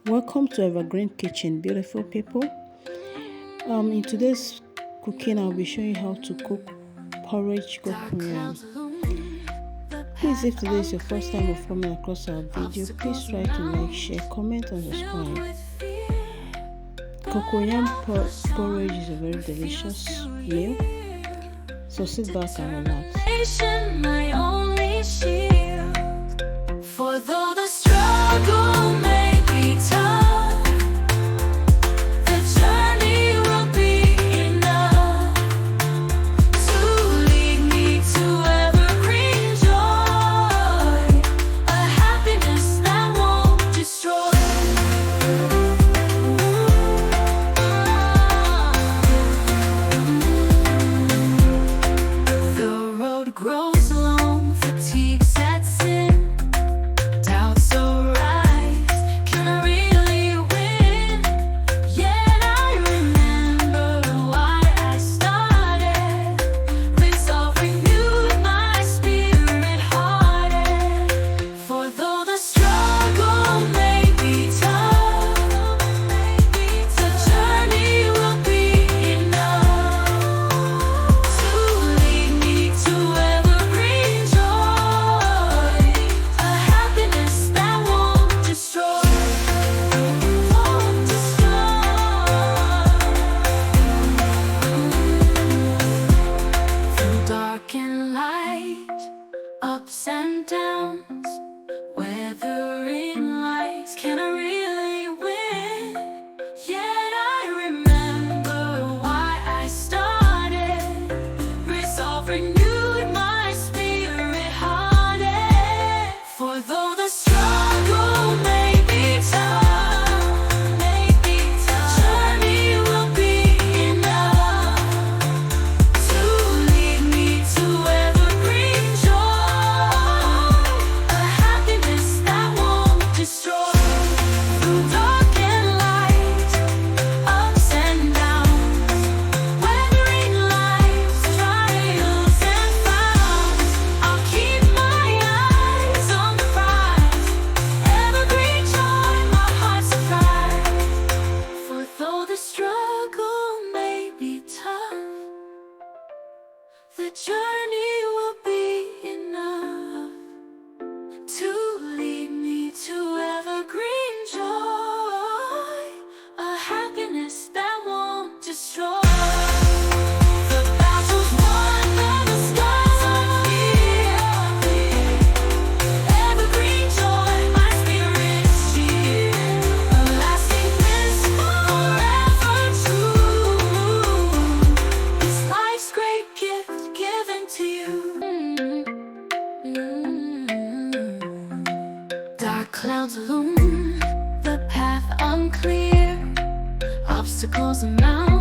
Welcome to Evergreen Kitchen, beautiful people. In today's cooking, I'll be showing you how to cook porridge cocoyam. Please, if today is your first time of coming across our video, please try to like, share, comment, and subscribe. Cocoyam porridge is a very delicious meal, so sit back and relax. My only shield. For though the struggle may be tough, the journey will be enough to lead me to evergreen joy, a happiness that won't destroy. The road grows long, fatigue sets in. Doubts arise, can I really win? Yet I remember why I started. Resolve renewed my spirit hearted. For though the struggle may be tough, the journey will be enough to lead me to evergreen joy, a happiness that won't destroy. Through dark and light, ups and downs, weathering lights, can I really win? Yet I remember why I started. Resolve renewed my spirit hearted. For though the struggle may be tough, the journey will be enough to lead me to evergreen joy, a happiness that won't destroy. Through dark and light, ups and downs, weathering life's trials and frowns, I'll keep my eyes on the prize, evergreen joy, my heart's surprise. For though the struggle may be tough, the journey will be enough to lead me to evergreen joy, a happiness that won't destroy. The battle's won and the skies are clear. Evergreen joy, my spirit's cheer. A lasting bliss forever true. This life's great gift given to you. Dark clouds loom, the path unclear, obstacles and mountains.